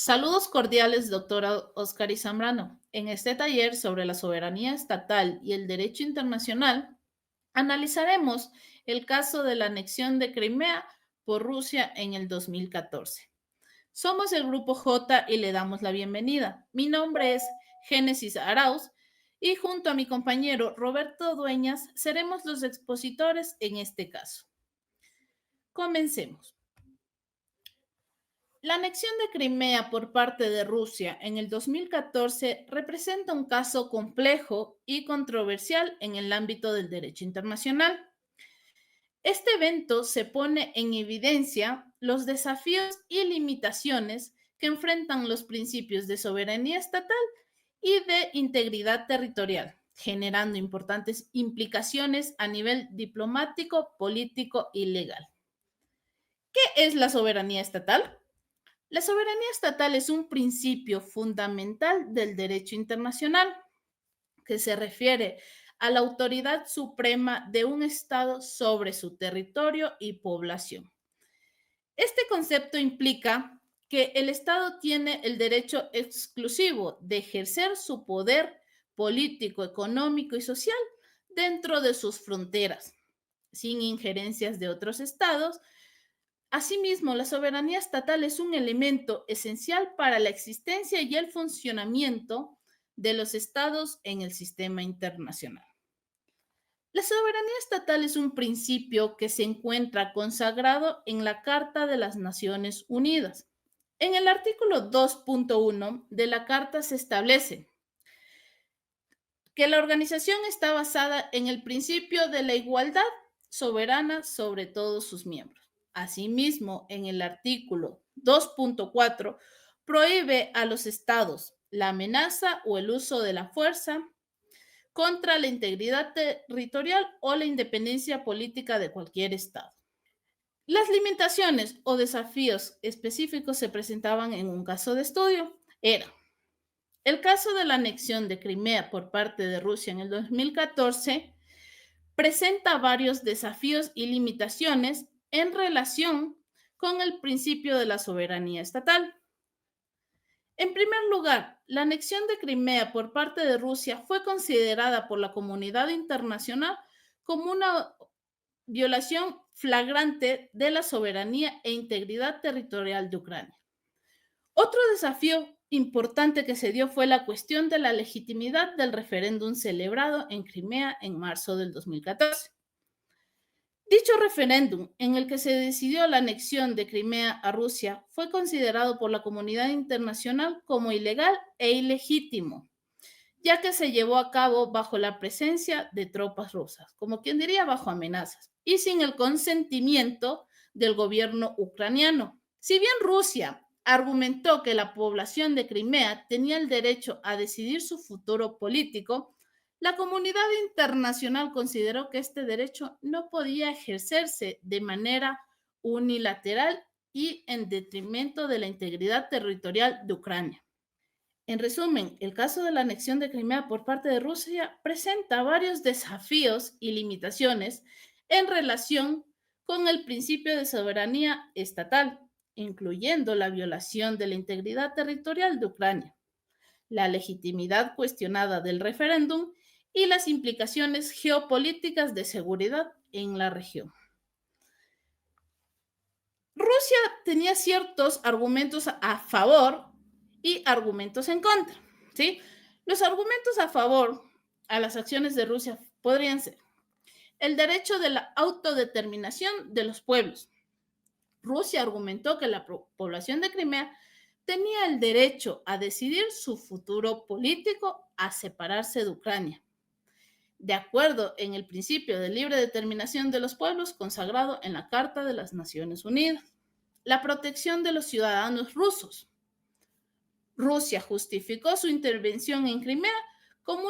Saludos cordiales, doctora Oscar Zambrano. En este taller sobre la soberanía estatal y el derecho internacional, analizaremos el caso de la anexión de Crimea por Rusia en el 2014. Somos el Grupo J y le damos la bienvenida. Mi nombre es Génesis Arauz y junto a mi compañero Roberto Dueñas seremos los expositores en este caso. Comencemos. La anexión de Crimea por parte de Rusia en el 2014 representa un caso complejo y controversial en el ámbito del derecho internacional. Este evento se pone en evidencia los desafíos y limitaciones que enfrentan los principios de soberanía estatal y de integridad territorial, generando importantes implicaciones a nivel diplomático, político y legal. ¿Qué es la soberanía estatal? La soberanía estatal es un principio fundamental del derecho internacional que se refiere a la autoridad suprema de un Estado sobre su territorio y población. Este concepto implica que el Estado tiene el derecho exclusivo de ejercer su poder político, económico y social dentro de sus fronteras, sin injerencias de otros estados. Asimismo, la soberanía estatal es un elemento esencial para la existencia y el funcionamiento de los estados en el sistema internacional. La soberanía estatal es un principio que se encuentra consagrado en la Carta de las Naciones Unidas. En el artículo 2.1 de la Carta se establece que la organización está basada en el principio de la igualdad soberana sobre todos sus miembros. Asimismo, en el artículo 2.4 prohíbe a los estados la amenaza o el uso de la fuerza contra la integridad territorial o la independencia política de cualquier estado. Las limitaciones o desafíos específicos se presentaban en un caso de estudio. Era el caso de la anexión de Crimea por parte de Rusia en el 2014 presenta varios desafíos y limitaciones en relación con el principio de la soberanía estatal. En primer lugar, la anexión de Crimea por parte de Rusia fue considerada por la comunidad internacional como una violación flagrante de la soberanía e integridad territorial de Ucrania. Otro desafío importante que se dio fue la cuestión de la legitimidad del referéndum celebrado en Crimea en marzo del 2014. Dicho referéndum, en el que se decidió la anexión de Crimea a Rusia, fue considerado por la comunidad internacional como ilegal e ilegítimo, ya que se llevó a cabo bajo la presencia de tropas rusas, como quien diría bajo amenazas, y sin el consentimiento del gobierno ucraniano. Si bien Rusia argumentó que la población de Crimea tenía el derecho a decidir su futuro político, la comunidad internacional consideró que este derecho no podía ejercerse de manera unilateral y en detrimento de la integridad territorial de Ucrania. En resumen, el caso de la anexión de Crimea por parte de Rusia presenta varios desafíos y limitaciones en relación con el principio de soberanía estatal, incluyendo la violación de la integridad territorial de Ucrania, la legitimidad cuestionada del referéndum y las implicaciones geopolíticas de seguridad en la región. Rusia tenía ciertos argumentos a favor y argumentos en contra, ¿sí? Los argumentos a favor a las acciones de Rusia podrían ser el derecho de la autodeterminación de los pueblos. Rusia argumentó que la población de Crimea tenía el derecho a decidir su futuro político, a separarse de Ucrania, de acuerdo en el principio de libre determinación de los pueblos consagrado en la Carta de las Naciones Unidas. La protección de los ciudadanos rusos. Rusia justificó su intervención en Crimea como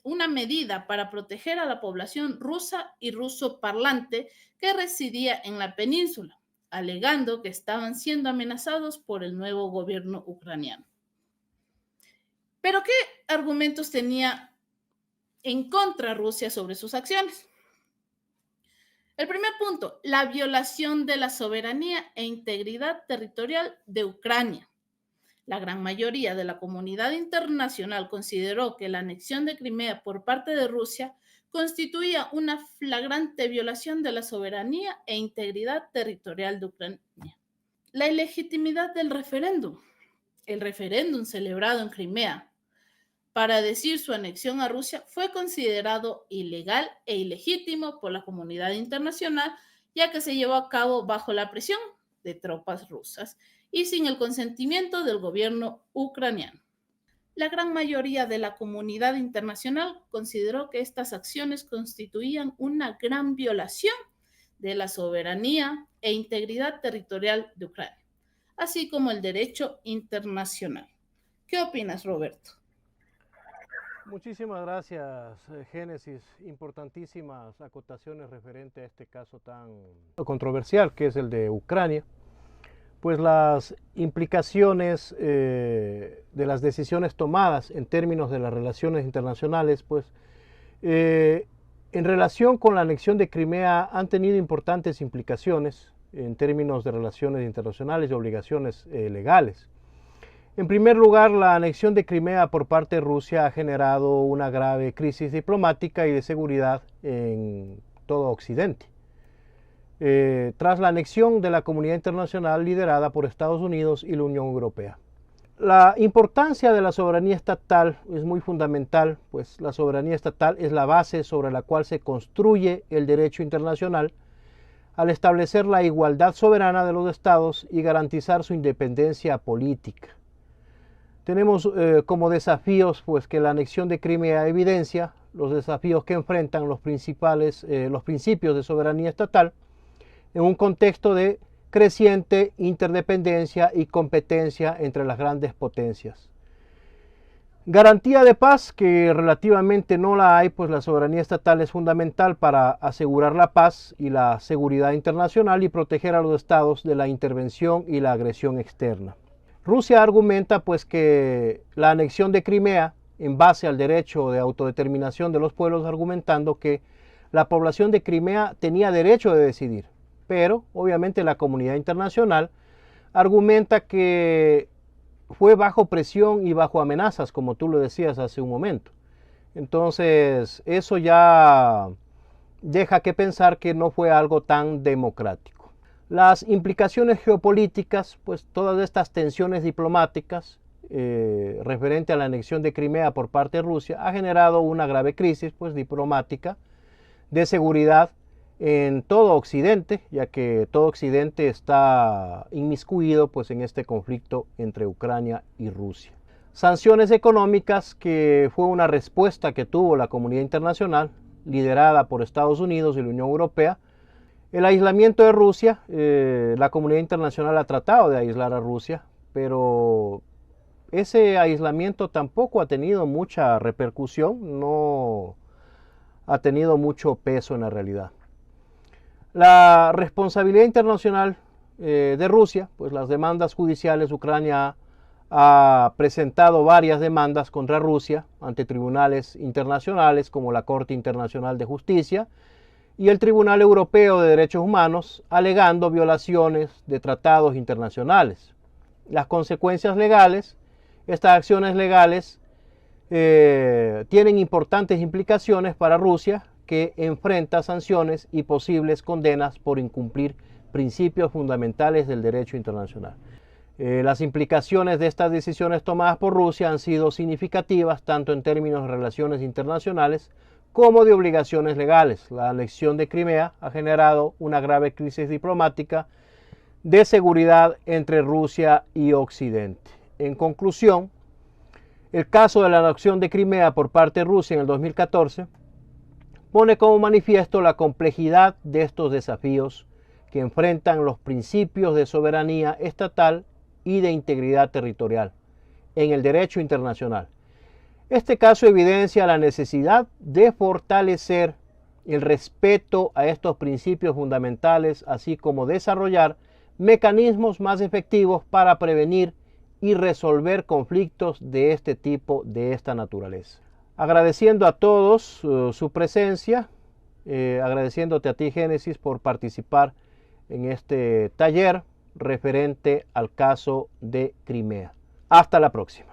una medida para proteger a la población rusa y ruso parlante que residía en la península, alegando que estaban siendo amenazados por el nuevo gobierno ucraniano. Pero ¿qué argumentos tenía en contra Rusia sobre sus acciones? El primer punto, la violación de la soberanía e integridad territorial de Ucrania. La gran mayoría de la comunidad internacional consideró que la anexión de Crimea por parte de Rusia constituía una flagrante violación de la soberanía e integridad territorial de Ucrania. La ilegitimidad del referéndum. El referéndum celebrado en Crimea para decir su anexión a Rusia fue considerado ilegal e ilegítimo por la comunidad internacional, ya que se llevó a cabo bajo la presión de tropas rusas y sin el consentimiento del gobierno ucraniano. La gran mayoría de la comunidad internacional consideró que estas acciones constituían una gran violación de la soberanía e integridad territorial de Ucrania, así como el derecho internacional. ¿Qué opinas, Roberto? Muchísimas gracias, Génesis. Importantísimas acotaciones referente a este caso tan controversial que es el de Ucrania. Pues las implicaciones de las decisiones tomadas en términos de las relaciones internacionales, pues en relación con la anexión de Crimea han tenido importantes implicaciones en términos de relaciones internacionales y obligaciones legales. En primer lugar, la anexión de Crimea por parte de Rusia ha generado una grave crisis diplomática y de seguridad en todo Occidente. Tras la anexión de la comunidad internacional liderada por Estados Unidos y la Unión Europea. La importancia de la soberanía estatal es muy fundamental, pues la soberanía estatal es la base sobre la cual se construye el derecho internacional al establecer la igualdad soberana de los estados y garantizar su independencia política. Tenemos como desafíos pues, que la anexión de Crimea evidencia los desafíos que enfrentan los principios de soberanía estatal en un contexto de creciente interdependencia y competencia entre las grandes potencias. Garantía de paz, que relativamente no la hay, pues la soberanía estatal es fundamental para asegurar la paz y la seguridad internacional y proteger a los estados de la intervención y la agresión externa. Rusia argumenta pues que la anexión de Crimea en base al derecho de autodeterminación de los pueblos, argumentando que la población de Crimea tenía derecho de decidir, pero obviamente la comunidad internacional argumenta que fue bajo presión y bajo amenazas, como tú lo decías hace un momento. Entonces eso ya deja que pensar que no fue algo tan democrático. Las implicaciones geopolíticas, pues todas estas tensiones diplomáticas referente a la anexión de Crimea por parte de Rusia ha generado una grave crisis pues, diplomática de seguridad en todo Occidente, ya que todo Occidente está inmiscuido pues, en este conflicto entre Ucrania y Rusia. Sanciones económicas, que fue una respuesta que tuvo la comunidad internacional, liderada por Estados Unidos y la Unión Europea. El aislamiento de Rusia, la comunidad internacional ha tratado de aislar a Rusia, pero ese aislamiento tampoco ha tenido mucha repercusión, no ha tenido mucho peso en la realidad. La responsabilidad internacional de Rusia, pues las demandas judiciales, Ucrania ha presentado varias demandas contra Rusia ante tribunales internacionales como la Corte Internacional de Justicia y el Tribunal Europeo de Derechos Humanos, alegando violaciones de tratados internacionales. Las consecuencias legales, estas acciones legales tienen importantes implicaciones para Rusia, que enfrenta sanciones y posibles condenas por incumplir principios fundamentales del derecho internacional. Las implicaciones de estas decisiones tomadas por Rusia han sido significativas tanto en términos de relaciones internacionales como de obligaciones legales. La anexión de Crimea ha generado una grave crisis diplomática de seguridad entre Rusia y Occidente. En conclusión, el caso de la anexión de Crimea por parte de Rusia en el 2014 pone como manifiesto la complejidad de estos desafíos que enfrentan los principios de soberanía estatal y de integridad territorial en el derecho internacional. Este caso evidencia la necesidad de fortalecer el respeto a estos principios fundamentales, así como desarrollar mecanismos más efectivos para prevenir y resolver conflictos de este tipo, de esta naturaleza. Agradeciendo a todos su presencia, agradeciéndote a ti, Génesis, por participar en este taller referente al caso de Crimea. Hasta la próxima.